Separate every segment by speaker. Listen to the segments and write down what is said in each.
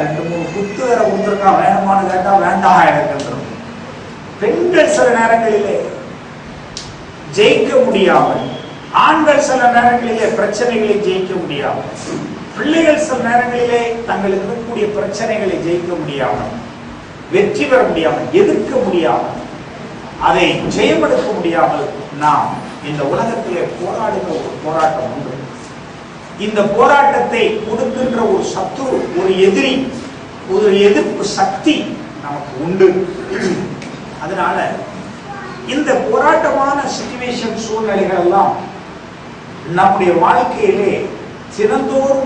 Speaker 1: 2-3 குத்து வேற கொடுத்துருக்கான், வேணுமானு கேட்டா வேண்டாம் எனக்கு. பெண்கள் சில நேரங்களிலே ஜெயிக்க முடியாமல், ஆண்கள் சில நேரங்களிலே பிரச்சனைகளை ஜெயிக்க முடியாமல், பிள்ளைகள் சில நேரங்களிலே தங்களுக்கு இருக்கக்கூடிய பிரச்சனைகளை ஜெயிக்க முடியாமல், வெற்றி பெற முடியாமல், எதிர்க்க முடியாமல், அதை ஜெயமெடுக்க முடியாமல் நாம் இந்த உலகத்திலே போராடுகிற ஒரு போராட்டம் உண்டு. இந்த போராட்டத்தை கொடுக்கின்ற ஒரு சத்துரு, ஒரு எதிரி, ஒரு எதிர்ப்பு சக்தி நமக்கு உண்டு. அதனால இந்த போராட்டமான சிச்சுவேஷன், சூழ்நிலைகள் எல்லாம் நம்முடைய வாழ்க்கையிலே தினந்தோறும்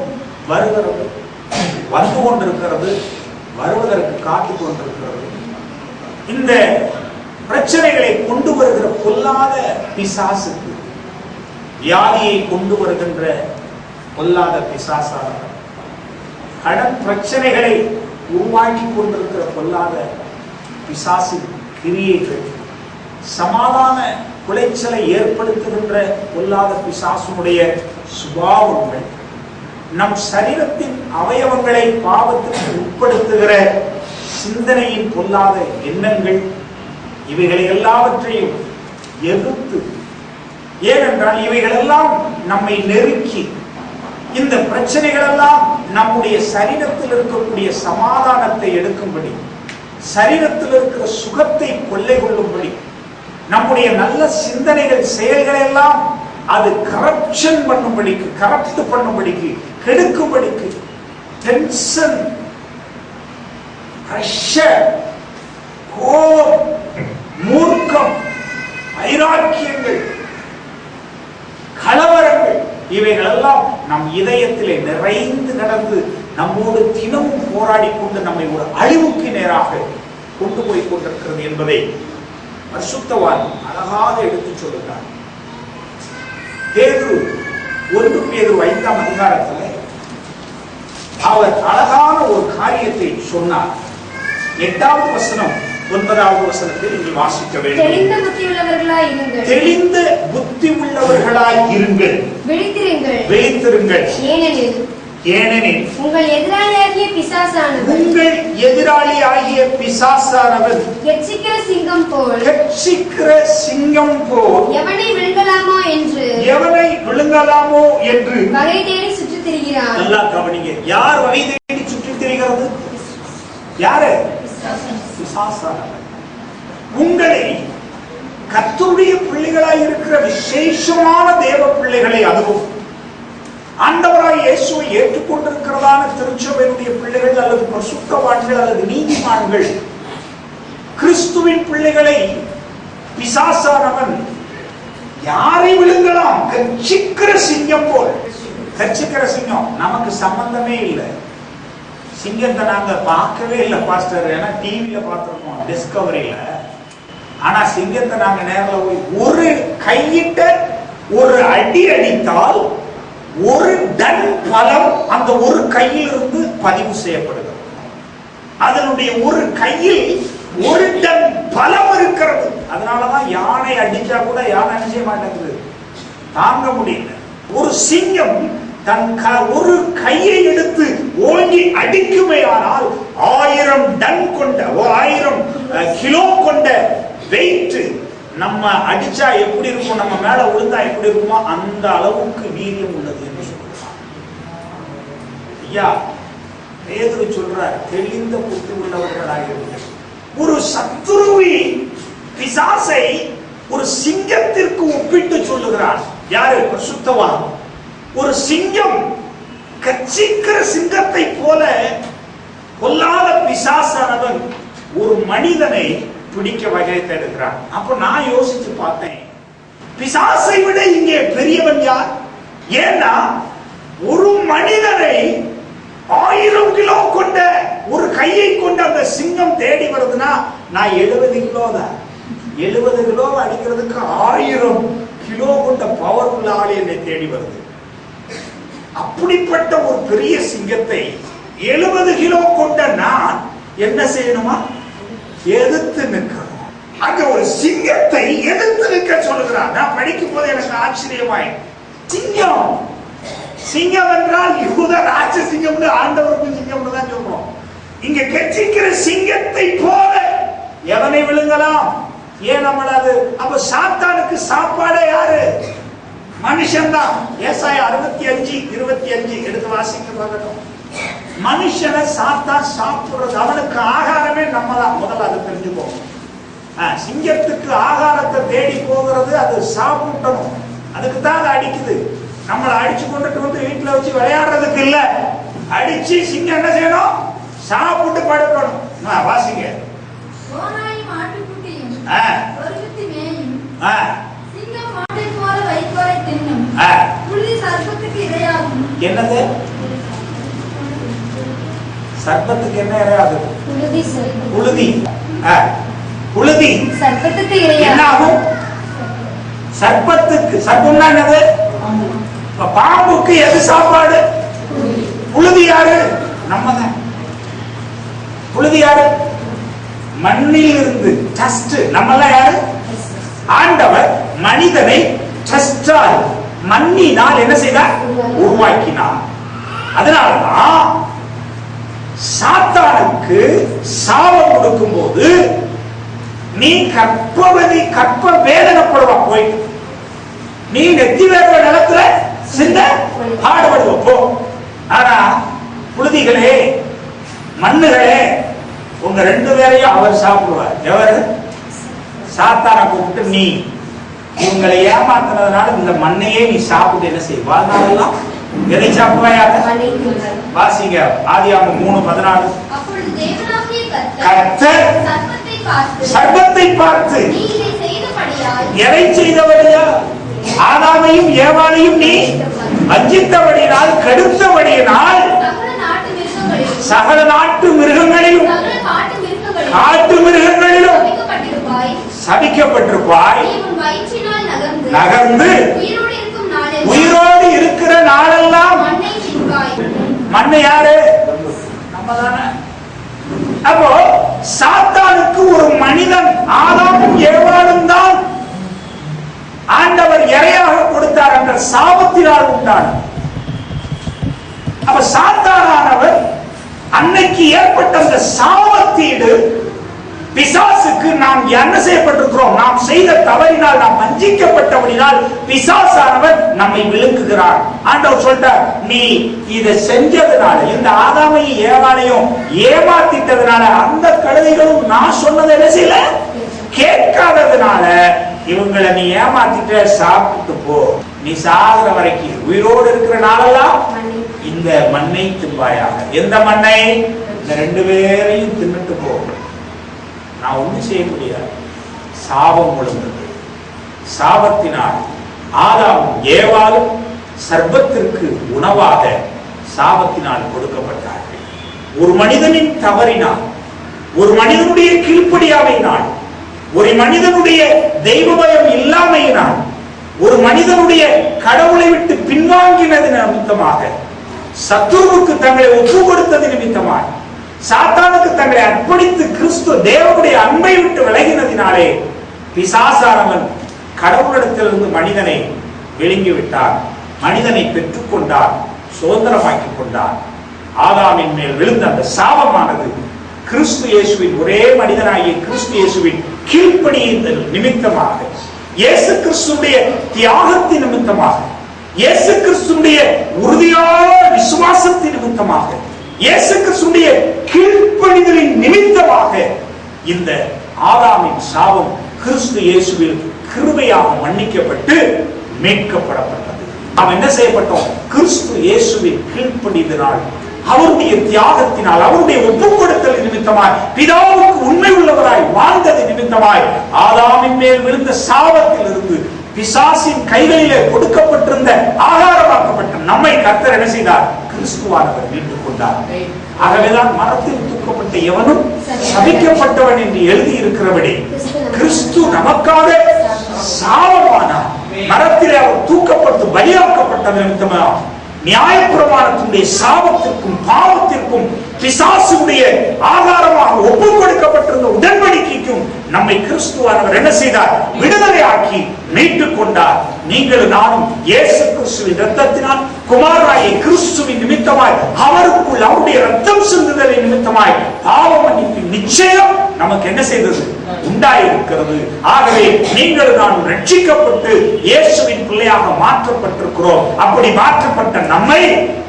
Speaker 1: வருகிறது, வந்து கொண்டிருக்கிறது, வருவதற்கு காத்து கொண்டிருக்கிறது. இந்த பிரச்சனைகளை கொண்டு வருகிற பொல்லாத பிசாசுக்கு, வியாதியை கொண்டு வருகின்ற பொல்லாத பிசாசான, கடன் பிரச்சனைகளை உருவாக்கி கொண்டிருக்கிற பொல்லாத பிசாசு கிரியைகள், சமாதான குலைச்சலை ஏற்படுத்துகின்ற பொல்லாத பிசாசுடைய சுபாவங்கள், நம் சரீரத்தின் அவயவங்களை பாவத்திற்கு உட்படுத்துகிற சிந்தனையின் பொல்லாத எண்ணங்கள், இவைகளை எல்லாவற்றையும் எதிர்த்து, ஏனென்றால் இவைகளெல்லாம் நம்மை நெருக்கி, இந்த பிரச்சனைகள் எல்லாம் நம்முடைய சரீரத்தில் இருக்கக்கூடிய சமாதானத்தை எடுக்கும்படி, சரீரத்தில் இருக்கிற சுகத்தை கொள்ளை கொள்ளும்படி, நம்முடைய நல்ல சிந்தனைகள், செயல்களை எல்லாம் அது கரப்ஷன் பண்ணும்படிக்கு, கரப்ட் பண்ணும்படிக்கு, கெடுக்கும்படிக்கு, டென்ஷன், பிரஷர், கோபம், மூர்க்கம், வைராக்கியங்கள், கலவரங்கள், இவைகளெல்லாம் நம் இதயத்திலே நிறைந்து நடந்து நம்மோடு தினமும் போராடி கொண்டு நம்மை ஒரு அழிவுக்கு நேராக கொண்டு போய் கொண்டிருக்கிறது என்பதை பரிசுத்தவான் அழகாக எடுத்து சொல்லுகிறார். பேதுரு 1 பேதுரு 5ஆம் அதிகாரத்தில் அவர் அழகான ஒரு காரியத்தை சொன்னார். 8வது வசனம் 9வது வசனத்தில் நீங்கள் வாசிக்க வேண்டும்.
Speaker 2: தெளிந்த புத்தி உள்ளவர்களாய் இருங்கள்.
Speaker 1: தெளிந்த புத்தி உள்ளவர்களாய் இருங்கள். விழித்திருங்கள். ஏனெனில்
Speaker 2: உங்கள் எதிராளியாகிய
Speaker 1: பிசாசானவன்
Speaker 2: கெர்ச்சிக்கிற
Speaker 1: சிங்கம் போல்
Speaker 2: எவனை விழுங்கலாமோ என்று வகை தேடி சுற்றித் திரிகிறான்.
Speaker 1: நல்லா கவனிங்க. யார் வகை தேடி சுற்றித் திரிகிறது? யாரு? பிசாசானவன். உங்களை கர்த்தருடைய பிள்ளைகளாய் இருக்கிற விசேஷமான தேவ பிள்ளைகளை, அதுவும் ஆண்டவராய் இயேசுவை ஏற்றுக்கொண்டிருக்கிறதான திருச்சபையினுடைய பிள்ளைகள் அல்லது பரிசுத்தவான்கள் அல்லது நீதிமான்கள், கிறிஸ்துவின் பிள்ளைகளை பிசாசானவன் யாரை விழுங்கலாம்? கர்ச்சிக்கிற சிங்கம் போல். கர்ச்சிக்கிற சிங்கம் நமக்கு சம்பந்தமே இல்லை. சிங்கத்தை நாங்க பார்க்கவே இல்லை பாஸ்டர், ஏன்னா டிவியில பார்த்திருக்கோம், டிஸ்கவரியில. ஆனா சிங்கத்தை நாங்க நேரில் போய் ஒரு கையிட்ட ஒரு அடி அடித்தால் 1 டன் பலம் அந்த ஒரு கையில் இருந்து பதிவு செய்யப்படுகிறது. அதனுடைய ஒரு கையில் 1 டன் பலம் இருக்கிறது. அதனாலதான் யானை அடிச்சா கூட யானை அடிச்ச மாட்டேங்குது, தாங்க முடியல. ஒரு சிங்கம் தன் ஒரு கையை எடுத்து ஓங்கி அடிக்குமே ஆனால் 1000 டன் கொண்ட 1000 கிலோ கொண்ட வெயிட் நம்ம அடிச்சா எப்படி இருக்கும், நம்ம மேல விழுந்தா எப்படி இருக்குமோ அந்த அளவுக்கு வீரியம் உள்ளது என்று சொல்றார். ஐயா பேதுரு சொல்றார், தெளிந்த புத்தி உள்ளவர்களாக ஒரு சத்துருவி பிசாசை ஒரு சிங்கத்திற்கு ஒப்பிட்டு சொல்லுகிறார். யாரு? பரிசுத்தவான். ஒரு சிங்கம் கர்ச்சிக்கிற சிங்கத்தை போல கொல்லாத பிசாசானவன் ஒரு மனிதனை பிடிக்க வகை தேடுகிறான். அப்ப நான் யோசிச்சு பார்த்தேன், பிசாசை விட இங்கே பெரியவன் யார்? ஏன்னா ஒரு மனிதனை 1000 கிலோ கொண்ட ஒரு கையை கொண்ட அந்த சிங்கம் தேடி வருதுன்னா நான் 70 கிலோ தான். 70 கிலோ அடிக்கிறதுக்கு 1000 கிலோ கொண்ட பவர்ஃபுல் ஆள் என்னை தேடி வருது. அப்படிப்பட்ட ஒரு பெரிய சிங்கத்தை 70 கிலோ கொண்ட நான் என்ன செய்யணுமா? எதிர்த்து நிற்கணும். அங்க ஒரு சிங்கத்தை எதிர்த்து நிற்க சொல்லுகிறார். நான் படிக்கும் போது எனக்கு ஆச்சரியமாய், சிங்கம் சிங்கம் என்றால் யூத ராட்ச சிங்கம்னு ஆண்டவருக்கும் சிங்கம்னு தான் சொல்றோம். இங்க கெச்சிக்கிற சிங்கத்தை போல எவனை விழுங்கலாம்? ஏன் நம்மளாது? அப்ப சாத்தானுக்கு சாப்பாடே யாரு? மனுஷன் தான். ஏசாயா 65:25 எடுத்து வாசிக்க பார்க்கணும். மனுஷனை சாத்தான் சாப்பிடுறது, அவனுக்கு ஆகாரமே நம்ம தான். முதல்ல அதை தெரிஞ்சுக்கோ. சிங்கத்துக்கு ஆகாரத்தை தேடி போகிறது, அது சாப்பிட்டணும். அதுக்கு தான் அது அடிக்குது. நம்மளை அடிச்சு கொண்டுட்டு வந்து வீட்டுல வச்சு விளையாடுறதுக்கு இல்ல. அடிச்சு சிங்கம் என்ன செய்யணும்? சாப்பிட்டு படுக்கணும். வாசிங்க. என்னது? சர்ப்பத்துக்கு என்ன இரையாது? புழுதி. புழுதி சர்ப்பத்துக்கு என்ன ஆகும்? சர்ப்பத்துக்கு, சர்ப்பம்னா என்னது? பாம்புக்கு எது சாப்பாடு? புழுதி. யாரு? நம்ம தான். புழுதி யாரு? மண்ணில் இருந்து டஸ்ட். நம்மெல்லாம் யாரு? ஆண்டவர் மனிதனை டஸ்டால், மண்ணினால் என்ன செய்தார்? உருவாக்கினார். அதனாலதான் சாத்தானுக்கு சாபம் கொடுக்கும் போது நீ கற்பவதி கற்ப வேதனைப்படுவா. போய் நீ நெத்தி வேற நிலத்துல சின்ன பாடுபடுவ போ. ஆனா புழுதிகளே, மண்ணுகளே, உங்க 2 பேரையும் அவர் சாப்பிடுவார். எவரு? சாத்தான கூப்பிட்டு நீ உங்களை ஏமாத்தினதுனால இந்த மண்ணையே நீ சாப்பிட்டு என்ன செய்வா? வாழ்நாளெல்லாம் எதை சாப்பிடுவாயாக? வாசிங்க. ஆதியாகமம் 3:14. கர்த்தர் சர்ப்பத்தை பார்த்து எதை செய்தபடியா? ஆதாமையும் ஏவாளையும் நீ வஞ்சித்தபடியினால், கெடுத்தபடியினால் சகல நாட்டு மிருகங்களிலும் காட்டு மிருகங்களிலும் சபிக்கப்பட்டிருப்பாய். நகர்ந்து உயிரோடு இருக்கிற நாளெல்லாம் மண்ணை யாரு? நம்ம தானே. அப்போ சாத்தானுக்கு ஒரு மனிதன் ஆதாமும் ஏவாளும் தான் ஆண்டவர் இரையாக கொடுத்தார் என்ற சாபத்தினால் உண்டான. அப்ப சாத்தானானவர் அன்னைக்கு ஏற்பட்ட அந்த சாபத்தீடு பிசாசுக்கு நாம் என்ன செய்யப்பட்டிருக்கிறோம்? நாம் செய்த தவறினால், நாம் வஞ்சிக்கப்பட்டபடினால் பிசாசானவர் நம்மை விழுங்குகிறார். ஆண்டவர் சொல்றார், நீ இதை செஞ்சதுனால, இந்த ஆதாமையும் ஏவாளையும் ஏமாத்திட்டதுனால, அந்த கழுதைகளும் நான் சொன்னதை என்ன செய்யல, கேட்காததுனால இவங்களை நீ ஏமாத்திட்ட, சாப்பிட்டு போ. நீ சாகிற வரைக்கும் உயிரோடு இருக்கிற நாளெல்லாம் இந்த மண்ணை தின்பாயாக. எந்த மண்ணை? இந்த 2 பேரையும் தின்னுட்டு போ. நான் ஒண்ணும் செய்ய முடியாது. சாபம் விழுந்தது. சாபத்தினால் ஆதாமும் ஏவாளும் சர்ப்பத்திற்கு உணவாக சாபத்தினால் கொடுக்கப்பட்டார்கள். ஒரு மனிதனின் தவறினால், ஒரு மனிதனுடைய கீழ்ப்படியாமையினால், ஒரு மனிதனுடைய தெய்வ பயம் இல்லாமையினால், ஒரு மனிதனுடைய கடவுளை விட்டு பின்வாங்கினது நிமித்தமாக, சத்துருவுக்கு தங்களை ஒப்பு கொடுத்தது நிமித்தமாக, சாத்தானுக்கு தங்களை அர்ப்பணித்து கிறிஸ்து தேவனுடைய அன்பை விட்டு விலகினதினாலே பிசாசானவன் கடவுளிடத்திலிருந்து மனிதனை விழுங்கிவிட்டார். மனிதனை பெற்றுக் கொண்டார், சுதந்திரமாக்கிக் கொண்டார். ஆதாமின் மேல் விழுந்த அந்த சாபமானது கிறிஸ்து இயேசுவின், ஒரே மனிதனாகிய கிறிஸ்து இயேசுவின் கீழ்ப்படியின் நிமித்தமாக, இயேசு கிறிஸ்துடைய தியாகத்தின் நிமித்தமாக, இயேசு கிறிஸ்துடைய உறுதியான விசுவாசத்தின் நிமித்தமாக, இயேசு கிறிஸ்துடைய கீழ்ப்படிதலின் நிமித்தமாக இந்த ஆதாமின் சாபம் கிறிஸ்து இயேசுவில் கிருபையாக மன்னிக்கப்பட்டு மீட்கப்படப்பட்டது. நாம் என்ன செய்யப்பட்டோம்? கிறிஸ்து இயேசுவின் கீழ்ப்படிதலால், அவருடைய தியாகத்தினால், அவருடைய ஒப்புக்கொடுத்தல் நிமித்தமாய், பிதாவுக்கு உண்மை உள்ளவராய் வாழ்ந்தது நிமித்தமாய், ஆதாமின் மேல் விழுந்த சாபத்தில் இருந்து பிசாசின் கைகளிலே கொடுக்கப்பட்டிருந்த ஆகாரமாக்கப்பட்ட நம்மை கர்த்தர் என்ன செய்தார்? கிறிஸ்துவானவர் மீட்டுக் கொண்டார். ஆகவேதான் மரத்தில் தூக்கப்பட்ட எவனும் சபிக்கப்பட்டவன் என்று எழுதி இருக்கிறபடி கிறிஸ்து நமக்காக சாபமானார். மரத்திலே அவர் தூக்கப்பட்டு பலியாக்கப்பட்ட நிமித்தமாக நியாயப்பிரமாணத்தினுடைய சாபத்திற்கும் பாவத்திற்கும் பிசாசுடைய ஆகாரமாக ஒப்புக் கொடுக்கப்பட்டிருந்த உடன்படிக்கைக்கும் நம்மை கிறிஸ்துவானவர் என்ன செய்தார்? விடுதலை ஆக்கி மீட்டுக் கொண்டார். நீங்கள் நானும் இயேசு கிறிஸ்துவின் இரத்தத்தினால் குமாரனாகிய கிறிஸ்துவின் நிமித்தமாய் அவருக்குள் அவருடைய ரத்தம் சிந்துதலின் நிமித்தமாய் பாவ மன்னிப்பின் நிச்சயம் நமக்கு என்ன செய்தது? உண்டாயிருக்கிறது. ஆகவே நீங்கள் நான் ரட்சிக்கப்பட்டு இயேசுவின் பிள்ளையாக மாற்றப்பட்டிருக்கிறோம். அப்படி மாற்றப்பட்ட நம்மை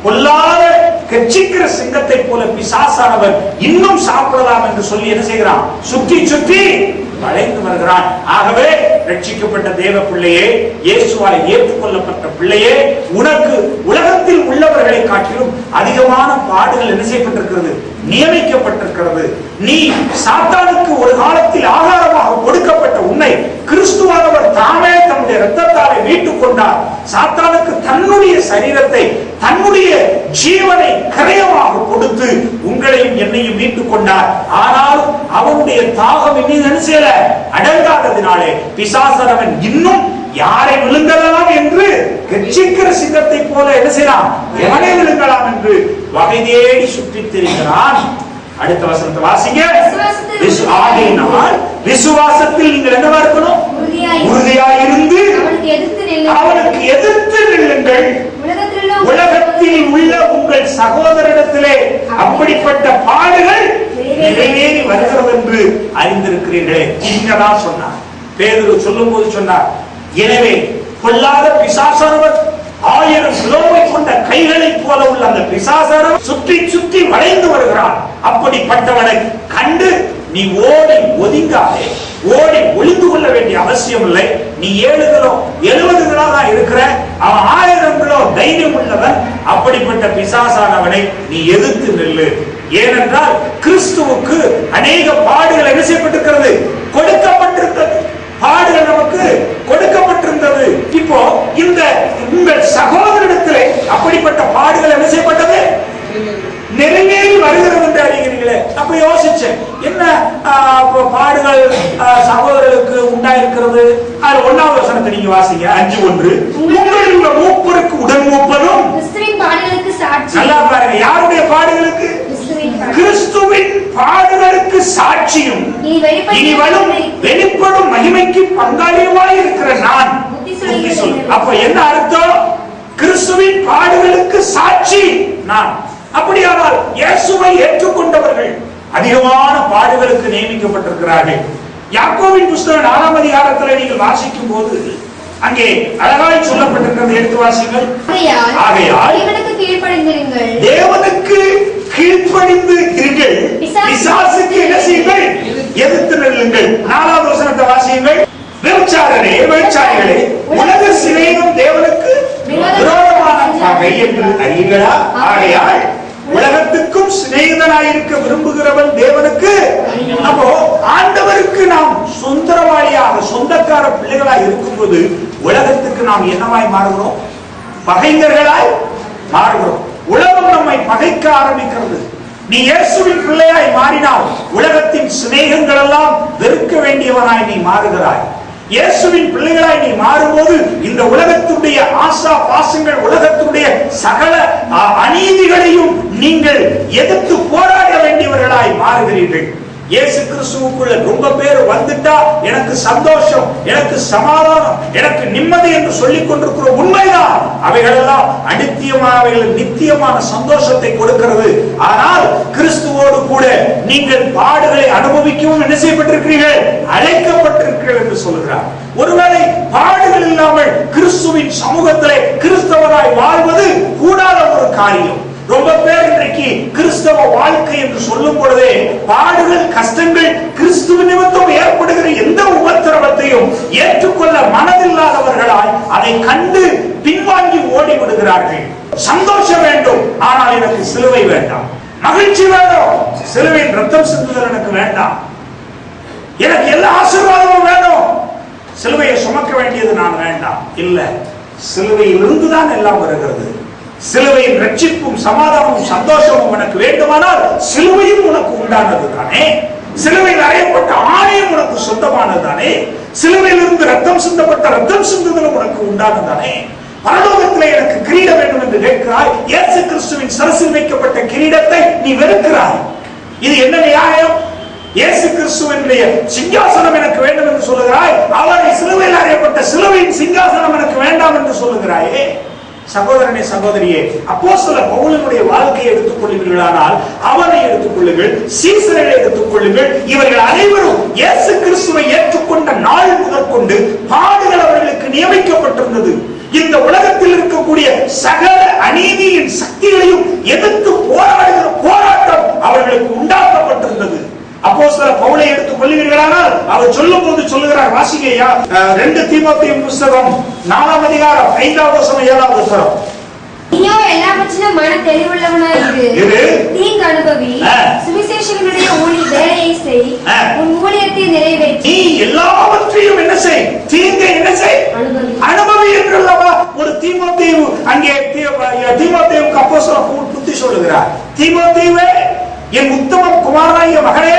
Speaker 1: பொல்லாத கெச்சிக்கிற சிங்கத்தை போல பிசாசானவர் இன்னும் சாப்பிடலாம் என்று சொல்லி என்ன செய்கிறான்? சுற்றி சுற்றி வளைந்து வருகிறான். ஆகவே ரட்சிக்கப்பட்ட தேவ பிள்ளையே, இயேசுவால் ஏற்றுக்கொள்ளப்பட்ட பிள்ளையே, உனக்கு உலகத்தில் உள்ளவர்களை காட்டிலும் அதிகமான பாடுகள் என்ன செய்யப்பட்டிருக்கிறது? நியமிக்கப்பட்டிருக்கிறது. நீ சாத்தானுக்கு ஒரு காலத்தில் ஆகாரமாக கொடுக்கப்பட்ட உன்னை கிறிஸ்துவானவர் தாமே தன்னுடைய இரத்தத்தாலே மீட்டுக் கொண்டார். சாத்தானுக்கு தன்னுடைய சரீரத்தை, தன்னுடைய ஜீவனை கரையமாக கொடுத்து உங்களையும் என்னையும் மீட்டுக் கொண்டார். ஆனாலும் அவனுடைய தாகம் என்ன செய்யல? அடங்காததினாலே பிசாசனவன் இன்னும் யாரை விழுங்கலாம் என்று கெச்சிக்கிற சிங்கத்தை போல என்ன செய்யலாம்? எவனை விழுங்கலாம் என்று வகை தேடி சுற்றித் திரிகிறான். அடுத்த வசனத்தை வாசிங்க. ஆகையினால் விசுவாசத்தில் நீங்கள் என்னவா இருக்கணும்? உறுதியாயிருந்து அவனுக்கு எதிர்த்து நில்லுங்கள். உலகத்தில் உள்ள உங்கள் சகோதரிடத்திலே அப்படிப்பட்ட பாடுகள் நிறைவேறி வருகிறது என்று அறிந்திருக்கிறீர்களே. இங்கதான் சொன்னார் பேதுரு சொல்லும் போது சொன்னார், எனவே பொல்லாத பிசாசானவர் 1000 கிலோவை கொண்ட கைகளை போல உள்ள அந்த பிசாசானவர் சுற்றி சுற்றி வளைந்து வருகிறான். அப்படிப்பட்டவனை கண்டு நீ ஓடி ஒதுங்காதே, ஓடி ஒளிந்து கொள்ள வேண்டிய அவசியம் இல்லை. நீ 7 கிலோ 70 கிலோ தான் இருக்கிற, அவன் 1000 கிலோ தைரியம் உள்ளவன். அப்படிப்பட்ட பிசாசானவனை நீ எதிர்த்து நில்லு. ஏனென்றால் கிறிஸ்துவுக்கு அநேக பாடுகள் என்ன செய்யப்பட்டிருக்கிறது? கொடுக்கப்பட்டிருக்கிறது. பாடுகள் நமக்கு கொடுக்கப்பட்டிருந்தது. இப்போ இந்த உங்கள் சகோதரத்திலே அப்படிப்பட்ட பாடுகள் என்ன செய்யப்பட்டது? நிறைவேறி வருகிறது என்று அறிகிறீர்களே. அப்ப யோசிச்சேன், என்ன பாடுகள் சகோதரர்களுக்கு உண்டாயிருக்கிறது? அது 1வது வசனத்தை நீங்க வாசிங்க. 5:1 உங்களுடைய மூப்பருக்கு உடன் மூப்பரும் நல்லா பாருங்க. யாருடைய பாடுகளுக்கு? கிறிஸ்துவின் பாடுகளுக்கு சாட்சியும் இனி வெளிப்படும் மகிமைக்கு பங்காளியுமாய் இருக்கிற நான். அப்ப என்ன அர்த்தம்? கிறிஸ்துவின் பாடுகளுக்கு சாட்சி நான். அப்படியானால் இயேசுவை ஏற்றுக்கொண்டவர்கள் அதிகமான பாடுகளுக்கு நியமிக்கப்பட்டிருக்கிறார்கள். யாக்கோபின் புத்தகம் 4ஆம் அதிகாரத்தில் நீங்கள் வாசிக்கும் போது அங்கே அழகாய் சொல்லப்பட்டிருக்கிறது. எடுத்து வாசிங்கள். ஆகையால் தேவனுக்கு கீழ்ப்படிந்து இருங்கள், பிசாசுக்கு என்ன செய்யுங்கள்? எதிர்த்து நில்லுங்கள். 4வது வசனத்தை வாசியுங்கள். விபச்சாரரே, விபச்சாரிகளே, உலக சிநேகம் தேவனுக்கு விரோதமான பகை என்று அறியுங்களா? ஆகையால் உலகத்துக்கும் சிநேகிதனாயிருக்க விரும்புகிறவன் தேவனுக்கு. அப்போ ஆண்டவருக்கு நாம் சொந்தரவாளியாக சொந்தக்கார பிள்ளைகளாய் இருக்கும்போது உலகத்துக்கு நாம் என்னவாய் மாறுகிறோம்? பகைஞர்களாய் மாறுகிறோம். உலகம் நம்மை பகைக்க ஆரம்பிக்கிறது. நீ இயேசுவின் பிள்ளையாய் மாறினால் உலகத்தின் சிநேகங்கள் எல்லாம் வெறுக்க வேண்டியவனாய் நீ மாறுகிறாய். இயேசுவின் பிள்ளைகளாய் நீ மாறும்போது இந்த உலகத்துடைய ஆசா பாசங்கள், உலகத்துடைய சகல அநீதிகளையும் நீங்கள் எதிர்த்து போராட வேண்டியவர்களாய் மாறுகிறீர்கள். இயேசு கிறிஸ்துவுக்குள்ள ரொம்ப பேர் வந்துட்டா எனக்கு சந்தோஷம், எனக்கு சமாதானம், எனக்கு நிம்மதி என்று சொல்லிக் கொண்டிருக்கிற உண்மைதான். அவைகளெல்லாம் அனித்தியமானவைகள் நித்தியமான சந்தோஷத்தை கொடுக்கிறது. ஆனால் கிறிஸ்துவோடு கூட நீங்கள் பாடுகளை அனுபவிக்கவும் என்ன செய்யப்பட்டிருக்கிறீர்கள்? அழைக்கப்பட்டிருக்கிறீர்கள் என்று சொல்கிறார். ஒருவேளை பாடுகள் இல்லாமல் கிறிஸ்துவின் சமூகத்திலே கிறிஸ்தவராய் வாழ்வது கூடாத ஒரு காரியம். ரொம்ப பேர் இன்றைக்கு கிறிஸ்தவ வாழ்க்கை என்று சொல்லும் பொழுதே பாடுகள், கஷ்டங்கள், கிறிஸ்துவ நிமித்தம் ஏற்படுகிற எந்த உபத்திரவத்தையும் ஏற்றுக்கொள்ள மனதில்லாதவர்களாய் அதை கண்டு பின்வாங்கி ஓடி விடுகிறார்கள். சந்தோஷம் வேண்டும், ஆனால் எனக்கு சிலுவை வேண்டாம். மகிழ்ச்சி வேணும், சிலுவையின் ரத்தம் சிந்துதல் எனக்கு வேண்டாம். எனக்கு எல்லா ஆசீர்வாதமும் வேணும், சிலுவையை சுமக்க வேண்டியது நான் வேண்டாம். இல்ல, சிலுவையிலிருந்து தான் எல்லாம் வருகிறது. சிலுவையின் ரட்சிப்பும் சமாதானமும் சந்தோஷமும் உனக்கு வேண்டுமானால் சிலுவையும் உனக்கு உண்டானது தானே. சிலுவையில் அறையப்பட்ட ஆணையம் உனக்கு சொந்தமானது தானே. சிலுவையிலிருந்து ரத்தம் சிந்தப்பட்ட ரத்தம் சிந்துதலும் உனக்கு உண்டானது தானே. பரலோகத்திலே எனக்கு கிரீடம் வேண்டும் என்று கேட்கிறாய். இயேசு கிறிஸ்துவின் சரசில் வைக்கப்பட்ட கிரீடத்தை நீ வெறுக்கிறாய். இது என்ன நியாயம்? இயேசு கிறிஸ்துவினுடைய சிங்காசனம் எனக்கு வேண்டும் என்று சொல்லுகிறாய். அவரை சிலுவையில் அறையப்பட்ட சிலுவை சவுலின் சிங்காசனம் எனக்கு வேண்டாம் என்று சொல்லுகிறாயே. சகோதரனே, சகோதரியே, அப்போஸ்தலர் பவுலினுடைய வாழ்க்கையை எடுத்துக் கொள்ளுவீர்களானால் அவனை எடுத்துக் கொள்ளுங்கள், சீசரை எடுத்துக் கொள்ளுங்கள். இவர்கள் அனைவரும் இயேசு கிறிஸ்துவை ஏற்றுக்கொண்ட நாள் முதற்கொண்டு பாடுகள் அவர்களுக்கு நியமிக்கப்பட்டிருந்தது. இந்த உலகத்தில் இருக்கக்கூடிய சகல அநீதியின் சக்திகளையும் எதிர்த்து போராடுகிற போராட்டம் அவர்களுக்கு உண்டாக்கப்பட்டிருந்தது. அப்போஸ்தலர் பவுலை எடுத்துக் கொள்ளுவீர்களானால் அவர் சொல்லும் போது சொல்லுகிறார், வாசிக்கையா 2 தீமோத்தேயு புத்தகம் 4ஆம் அதிகாரம் 5வது வசனம் 7வது வசனம்.
Speaker 2: நீயோ எல்லாவற்றிலும் மன தெளிவுள்ளவனாய் இரு, தீங்கு அனுபவி, சுவிசேஷகனுடைய வேலையை செய், உன் ஊழியத்தை நிறைவேற்றி.
Speaker 1: நீ எல்லாவற்றையும் என்ன செய்? தீங்கை என்ன செய்? அனுபவி என்றல்லவா ஒரு தீமோத்தேயு அங்கே தீமோத்தேயுக்கு அப்போஸ்தலர் புத்தி சொல்லுகிறார். தீமோத்தேயுவே, என் உத்தம குமாரனாகிய மகனே,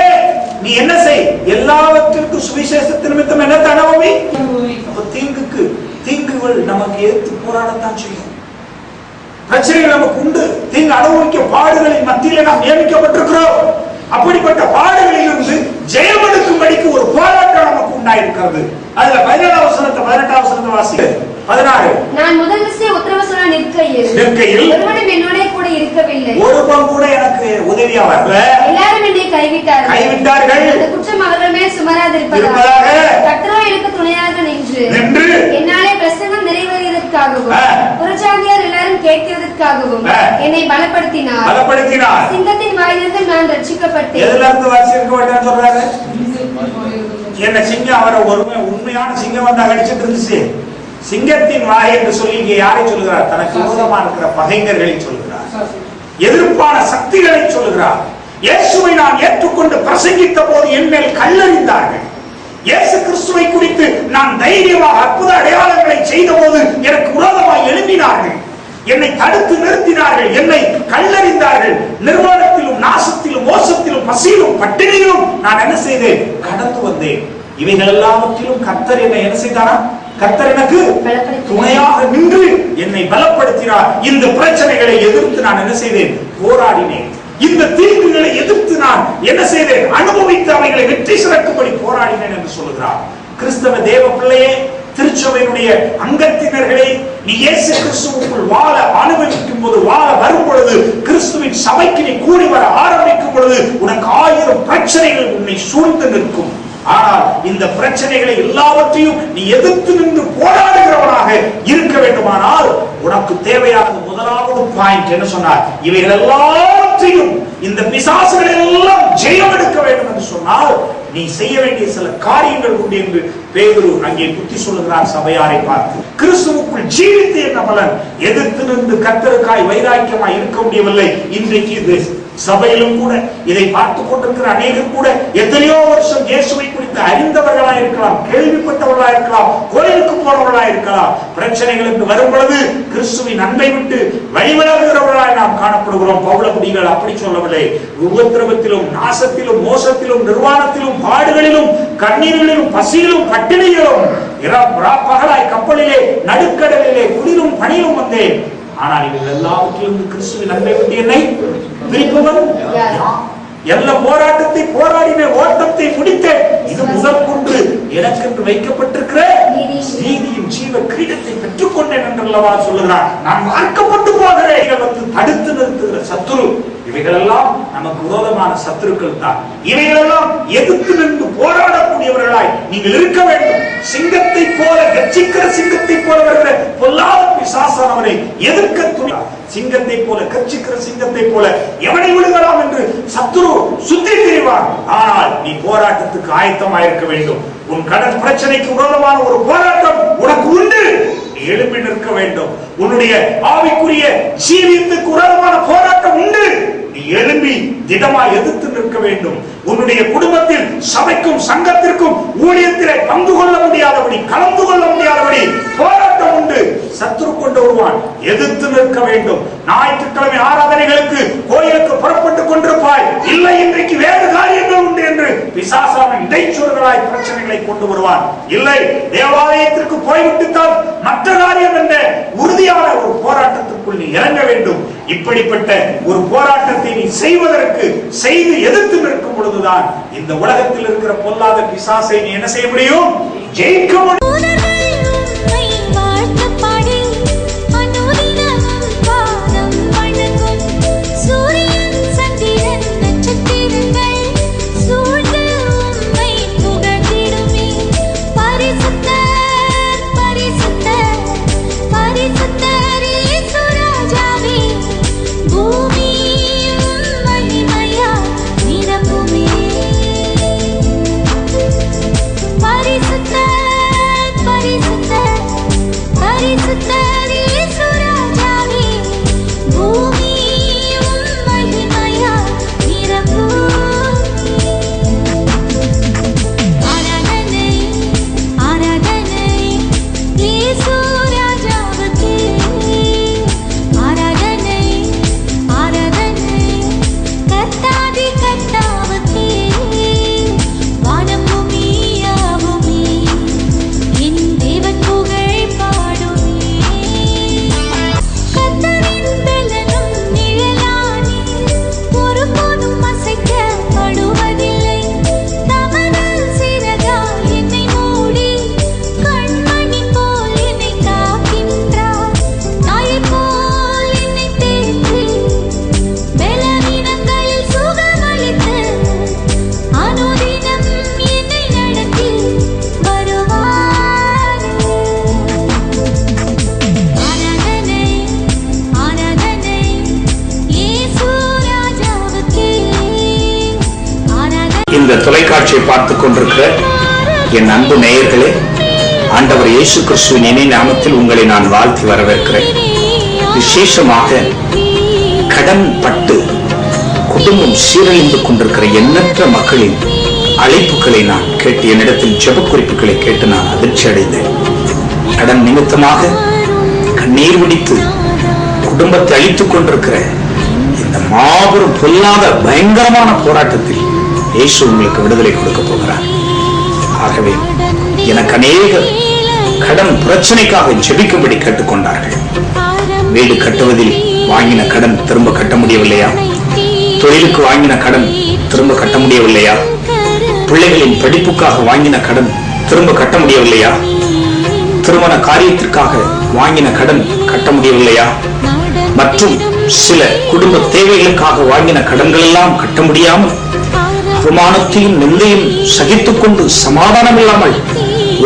Speaker 1: நீ என்ன செய்? எல்லாவற்றிற்கும் சுவிசேஷத்தின் நிமித்தம் என்ன அனுபவி. அப்ப தீங்குகள் நமக்கு எதிர்த்து போராடத்தான் செய்யும். பிரச்சனைகள் நமக்கு உண்டு. தீங்கு அனுபவிக்க பாடுகளின் மத்தியிலே நாம் நியமிக்கப்பட்டிருக்கிறோம். அப்படிப்பட்ட பாடுகளில் இருந்து ஜெயம் எடுக்கும்படிக்கு ஒரு போராட்டம் நமக்கு உண்டாயிருக்கிறது. அதுல 17வது வசனத்தை வாசிக்க. 16.
Speaker 2: நான் முதல் விஷயம் உத்தரவு சொல்ல நிற்கையில் ஒருவனும் என்னோட கூட இருக்கவில்லை,
Speaker 1: ஒருவன் கூட எனக்கு உதவியா வரல.
Speaker 2: எல்லாரும் என்னை கைவிட்டார்கள். அந்த குற்றம் அவர்கள் மேல் சுமராதிருப்பதாக கர்த்தரோ எனக்கு துணையாக நின்று என்னாலே பிரசங்கம் நிறைவேறுவதற்காகவும் புறஜாதியார் எல்லாரும் கேட்கிறதற்காகவும் என்னை பலப்படுத்தினார். சிங்கத்தின் வாயிலிருந்து நான் ரட்சிக்கப்பட்டேன்.
Speaker 1: எதுல இருந்து ரட்சிக்கப்பட்டேன்னு சொல்றாங்க? என்ன சிங்கம் அவரை உண்மையான சிங்கம் வந்தா கடிச்சிட்டு இருந்துச்சு. சிங்கத்தின் வாய் என்று சொல்லி இங்கே யாரை சொல்லுகிறார்? தனக்கு விரோதமாக இருக்கிற பகைஞர்களை சொல்லுகிறார், எதிர்ப்பான சக்திகளை சொல்லுகிறார். இயேசுவை நான் ஏற்றுக்கொண்டு பிரசங்கித்த போது என் மேல் கல்லறிந்தார்கள். இயேசு கிறிஸ்துவை குறித்து நான் தைரியமாக அற்புத அடையாளங்களை செய்த போது எனக்கு விரோதமாக எழுப்பினார்கள், என்னை தடுத்து நிறுத்தினார்கள், என்னை கல்லறிந்தார்கள். நிர்வாணத்திலும் நாசத்திலும் மோசத்திலும் பசியிலும் பட்டினியிலும் நான் என்ன செய்தேன்? கடந்து வந்தேன். இவைகள் எல்லாவற்றிலும் கர்த்தர் என்னை என்ன செய்தாரா? கர்த்தர் எனக்கு துணையாக நின்று என்னை பலப்படுத்தினார். இந்த பிரச்சனைகளை எதிர்த்து நான் என்ன செய்தேன்? போராடினேன். இந்த தீங்குகளை எதிர்த்து நான் என்ன செய்தேன்? அனுபவித்து அவைகளை வெற்றி சிறக்கும்படி போராடினேன் என்று சொல்லுகிறார். கிறிஸ்தவ தேவ பிள்ளையே, திருச்சபையினுடைய அங்கத்தினர்களே, நீ இயேசு கிறிஸ்துவுக்குள் வாழ அனுபவிக்கும் போது, வாழ வரும் பொழுது, கிறிஸ்துவின் சபைக்கு நீ கூடி வர ஆரம்பிக்கும் பொழுது உனக்கு 1000 பிரச்சனைகள் உன்னை சூழ்ந்து நிற்கும். ஆனால் இந்த பிரச்சனைகளை எல்லாவற்றையும் நீ எதிர்த்து நின்று போராடுகிறவனாக இருக்க வேண்டுமானால் உனக்கு தேவையான முதலாவது பாயிண்ட் என்ன சொன்னார்? இவைகள் எல்லாவற்றையும், இந்த பிசாசுகளை எல்லாம் ஜெயம் எடுக்க வேண்டும் என்று சொன்னால் நீ செய்ய வேண்டிய சில காரியங்கள் உண்டு என்று பேதுரு அங்கே புத்தி சொல்லுகிறார் சபையாரை பார்த்து. கிறிஸ்துவுக்குள் ஜீவித்து என்ன பலன்? எதிர்த்து நின்று கர்த்தருக்காய் வைராக்கியமாய் இருக்க முடியவில்லை. இன்றைக்கு இது சபையிலும் கூட இதை பார்த்துக் கொண்டிருக்கிற அநேகர் கூட எத்தனையோ வருஷம் இயேசுவை குறித்து அறிந்தவர்களா இருக்கலாம், கேள்விப்பட்டவர்களா இருக்கலாம், கோயிலுக்கு போனவர்களா இருக்கலாம். பிரச்சனைகள் என்று வரும் பொழுது கிறிஸ்துவின் அன்பை விட்டு வழிவிலகுகிறவர்களாய் நாம் காணப்படுகிறோம். பவுலகுடிகள் அப்படி சொல்லவில்லை. உபத்திரவத்திலும் நாசத்திலும் மோசத்திலும் நிர்வாணத்திலும் பாடுகளிலும் கண்ணீரிலும் பசியிலும் பட்டினியிலும் பகலாய் கப்பலிலே நடுக்கடலிலே குளிரும் பணியிலும் வந்தேன். ஆனால் இவர்கள் எல்லாவற்றிலும் கிறிஸ்துவின் அன்பை விட்டு என்னை பிரிப்பவன் எல்லா போராட்டத்தை போராடின ஓட்டத்தை முடித்தேன். இது முதல் கொண்டு எனக்கென்று வைக்கப்பட்டிருக்கிற நீதியின் ஜீவ கிரீடத்தை பெற்றுக் கொண்டேன் என்றல்லவா சொல்லுகிறார். நான் மார்க்கப்பட்டு போகிறேன். தடுத்து நிறுத்துகிற சத்துரு இவைகளெல்லாம் நமக்கு விரோதமான சத்துருக்கள் தான். இவைகளெல்லாம் எதிர்த்து நின்று போராடக்கூடியவர்களாய் நீங்கள் இருக்க வேண்டும். சிங்கத்தை போல கர்ஜிக்கிற சிங்கத்தை போல வருகிற பொல்லாத பிசாசானவனை எதிர்க்க துணை. சிங்கத்தை போல கர்ஜிக்கிற சிங்கத்தை போல எவனை விடுகலாம் என்று சத்துரு சுத்தி திரிவான். ஆனால் நீ போராட்டத்துக்கு ஆயத்தமாயிருக்க வேண்டும். உன் கடன் பிரச்சனைக்கு விரோதமான ஒரு போராட்டம் உனக்கு உண்டு. எழுப்பி நிற்க வேண்டும். உன்னுடைய ஆவிக்குரிய ஜீவியத்துக்கு விரோதமான போராட்டம் உண்டு. நீ எழும்பி திடமாய் எதிர்த்து நிற்க வேண்டும். உன்னுடைய குடும்பத்தில் சபைக்கும் சங்கத்திற்கும் ஊழியத்திலே பங்கு கொள்ள முடியாதபடி, கலந்து கொள்ள முடியாதபடி போராட்டம் உண்டு. சத்துரு கொண்டு வருவான். எதிர்த்து நிற்க வேண்டும். ஞாயிற்றுக்கிழமை ஆராதனைகளுக்கு கோயிலுக்கு புறப்பட்டுக் கொண்டிருப்பாய். இல்லை, இன்றைக்கு வேறு காரியங்கள் உண்டு என்று பிசாசான இடைச்சொல்களாய் பிரச்சனைகளை கொண்டு வருவான். இல்லை, தேவாலயத்திற்கு போய்விட்டுத்தான் மற்ற காரியம் என்ற உறுதியான ஒரு போராட்டத்திற்குள் நீ இறங்க வேண்டும். இப்படிப்பட்ட ஒரு போராட்டத்தை நீ செய்வதற்கு செய்து எதிர்த்து நிற்கும் பொழுதுதான் இந்த உலகத்தில் இருக்கிற பொல்லாத பிசாசை நீ என்ன செய்ய முடியும்? ஜெயிக்க முடியும். இந்த தொலைக்காட்சியை பார்த்துக் கொண்டிருக்கிற என் அன்பு நேயர்களே, ஆண்டவர் இயேசு கிறிஸ்துவின் இணை நாமத்தில் உங்களை நான் வாழ்த்தி வரவேற்கிறேன். விசேஷமாக கடன் பட்டு குடும்பம் சீரழிந்து கொண்டிருக்கிற எண்ணற்ற மக்களின் அழைப்புகளை நான் கேட்டு, என்னிடத்தில் ஜெப குறிப்புகளை கேட்டு நான் அதிர்ச்சி அடைந்தேன். கடன் நிமித்தமாக கண்ணீர் வடித்து குடும்பத்தை அழித்துக் கொண்டிருக்கிற இந்த மாபெரும் பொல்லாத பயங்கரமான போராட்டத்தில் இயேசு உங்களுக்கு விடுதலை கொடுக்க போகிறார். ஆகவே எனக்கு அநேக கடன் பிரச்சனைக்காக ஜெபிக்கும்படி கேட்டுக்கொண்டார்கள். வீடு கட்டுவதில் வாங்கின கடன் திரும்ப கட்ட முடியவில்லையா? தொழிலுக்கு வாங்கின கடன் திரும்ப கட்ட முடியவில்லையா? பிள்ளைகளின் படிப்புக்காக வாங்கின கடன் திரும்ப கட்ட முடியவில்லையா? திருமண காரியத்திற்காக வாங்கின கடன் கட்ட முடியவில்லையா? மற்றும் சில குடும்ப தேவைகளுக்காக வாங்கின கடன்கள் எல்லாம் கட்ட முடியாமல் அவமானத்தையும் நிந்தையும் சகித்துக் கொண்டு சமாதானம் இல்லாமல்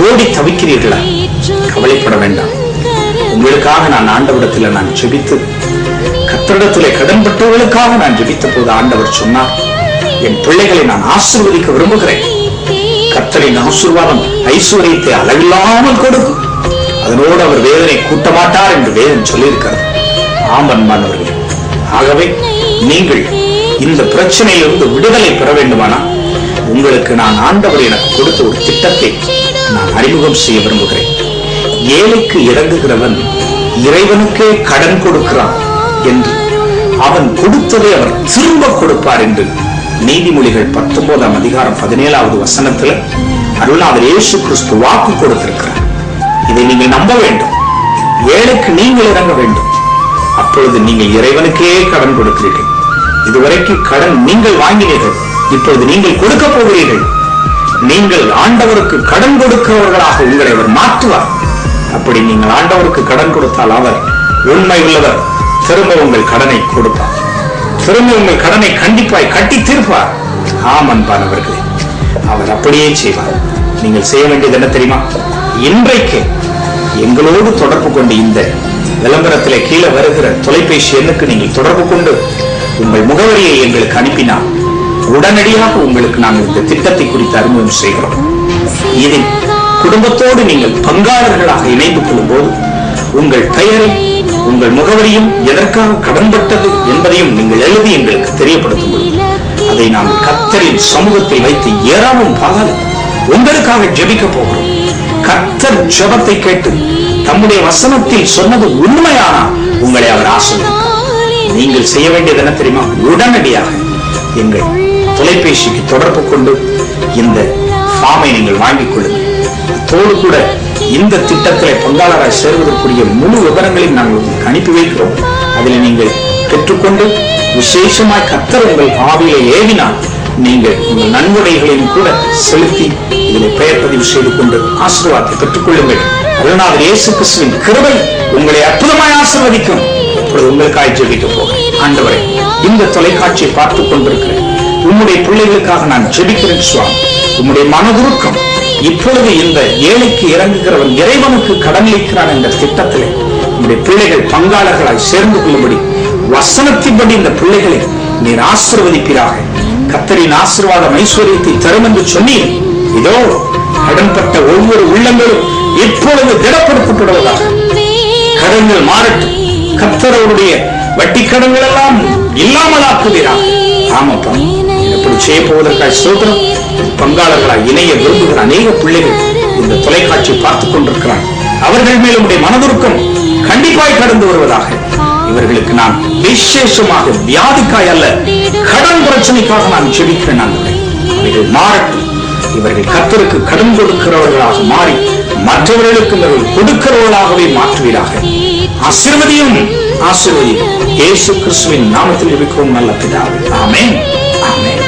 Speaker 1: ஓடி தவிக்கிறீர்களா? கவலைப்பட வேண்டாம். உங்களுக்காக நான் ஆண்டவரிடத்தில் நான் ஜெபித்து, கர்த்தரிடத்திலே கடன் பட்டவர்களுக்காக நான் ஜெபித்த போது ஆண்டவர் சொன்னார், என் பிள்ளைகளை நான் ஆசீர்வதிக்க விரும்புகிறேன். கர்த்தரின் ஆசீர்வாதம் ஐஸ்வர்யத்தை அளவில்லாமல் கொடுக்கும், அதனோடு அவர் வேதனை கூட்ட மாட்டார் என்று வேதம் சொல்லியிருக்கிறது. ஆமன்பானவர்களே, ஆகவே நீங்கள் இந்த பிரச்சனையிலிருந்து விடுதலை பெற வேண்டுமானால் உங்களுக்கு நான் ஆண்டவர் எனக்கு கொடுத்த ஒரு திட்டத்தை நான் அறிமுகம் செய்ய விரும்புகிறேன். ஏழைக்கு இறங்குகிறவன் இறைவனுக்கே கடன் கொடுக்கிறான் என்று, அவன் கொடுத்ததை அவர் திரும்ப கொடுப்பார் என்று நீதிமொழிகள் 19ஆம் அதிகாரம் 17வது வசனத்தில் அருள்நாதர் இயேசு கிறிஸ்து வாக்கு கொடுத்திருக்கிறார். இதை நீங்கள் நம்ப வேண்டும். ஏழைக்கு நீங்கள் இறங்க வேண்டும். அப்பொழுது நீங்கள் இறைவனுக்கே கடன் கொடுக்கிறீர்கள். இதுவரைக்கும் கடன் நீங்கள் வாங்கினீர்கள், இப்பொழுது நீங்கள் கொடுக்க போகிறீர்கள். நீங்கள் ஆண்டவருக்கு கடன் கொடுக்கிறவர்களாக உங்களை அவர் மாற்றுவார். அப்படி நீங்கள் ஆண்டவருக்கு கடன் கொடுத்தால் அவர் உண்மை உள்ளவர், திரும்ப உங்கள் கடனை கொடுப்பார். திரும்ப உங்கள் கடனை கண்டிப்பாய் கட்டி தீர்ப்பார். ஆமன்பானவர்களே, அவர் அப்படியே செய்வார். நீங்கள் செய்ய வேண்டியது என்ன தெரியுமா? இன்றைக்கு எங்களோடு தொடர்பு கொண்டு இந்த விளம்பரத்திலே கீழே வருகிற தொலைபேசி எண்ணுக்கு நீங்கள் தொடர்பு கொண்டு உங்கள் முகவரியை எங்களுக்கு அனுப்பினால் உடனடியாக உங்களுக்கு நாங்கள் இந்த திட்டத்தை குறித்து அறிமுகம் செய்கிறோம். இதில் குடும்பத்தோடு நீங்கள் பங்காளர்களாக இணைந்து கொள்ளும் போது உங்கள் பெயரை, உங்கள் முகவரியும், எதற்காக கடன்பட்டது என்பதையும் நீங்கள் எழுதி எங்களுக்கு தெரியப்படுத்தும் பொழுது அதை நாம் கர்த்தரின் சமூகத்தில் வைத்து ஏறாவும் பாகாது உங்களுக்காக ஜெபிக்க போகிறோம். கர்த்தர் ஜெபத்தை கேட்டு தம்முடைய வசனத்தில் சொன்னது உண்மையானா உங்களை அவர் ஆசீர்வதிப்பார். நீங்கள் செய்ய வேண்டியது என்ன தெரியுமா? உடனடியாக எங்கள் தொலைபேசிக்கு தொடர்பு கொண்டு இந்த ஃபார்மை நீங்கள் வாங்கிக் கொள்ளுங்கள். அதோடு கூட இந்த திட்டத்தில் பங்காளராய் சேர்வதற்குரிய முழு விவரங்களையும் நாங்கள் உங்களுக்கு அனுப்பி வைக்கிறோம். அதில் நீங்கள் பெற்றுக்கொண்டு விசேஷமாய் கர்த்தர் உங்கள் ஆவியை ஏவினால் நீங்கள் உங்கள் நன்கொடைகளையும் கூட செலுத்தி இதில் பெயர் பதிவு செய்து கொண்டு ஆசீர்வாதத்தை பெற்றுக் கொள்ளுங்கள். அருள்நாதர் இயேசு கிறிஸ்துவின் கிருபை உங்களை அற்புதமாய் ஆசீர்வதிக்கும். இப்பொழுது உங்களுக்காக ஜெபிக்க போகிறேன். ஆண்டவரே, இந்த தொலைக்காட்சியை பார்த்துக் கொண்டிருக்கிறேன் உம்முடைய பிள்ளைகளுக்காக நான் ஜெபிக்கிறேன் சுவாமி. உம்முடைய மனதுருக்கம் இப்பொழுது இந்த ஏழைக்கு இறங்குகிறவன் இறைவனுக்கு கடன் அளிக்கிறான் என்ற திட்டத்திலே உம்முடைய பிள்ளைகள் பங்காளர்களாய் சேர்ந்து கொள்ளும்படி வசனத்தின்படி இந்த பிள்ளைகளை நீர் ஆசீர்வதிப்பீராக. கர்த்தரின் ஆசீர்வாதம் ஐஸ்வர்யத்தை தரும் என்று சொன்னீர். இதோ கடன்பட்ட ஒவ்வொரு உள்ளங்களும் இப்பொழுது திடப்படுத்தப்படுவதாக
Speaker 3: கடன்கள் மாறட்டும். கர்த்தர் அவருடைய வட்டி கடன்கள் எல்லாம் இல்லாமலாக்குவீராக. ஆமாப்பா, எப்படி செய்ய போவதற்காக ஸ்தோத்திரம். பங்காளர்களாய் இணைய விரும்புகிற அநேக பிள்ளைகள் இந்த தொலைக்காட்சி பார்த்துக் கொண்டிருக்கிறார். அவர்கள் மேலும் மனதுருக்கம் கண்டிப்பாய் கடந்து வருவதாக. இவர்களுக்கு நான் விசேஷமாக வியாதிக்காய் அல்ல, கடன் பிரச்சனைக்காக நான் ஜெபிக்கிறேன். அவர்கள் மாறட்டும். இவர்கள் கர்த்தருக்கு கடன் கொடுக்கிறவர்களாக மாறி மற்றவர்களுக்கு கொடுக்கிறவர்களாகவே மாற்றுவீராக. ஆசீர்வதியும் ஆசீர்வதியும் இயேசு கிறிஸ்துவின் நாமத்தில் இருக்கிறோம் நல்ல பிதாவே. ஆமென். ஆமென்.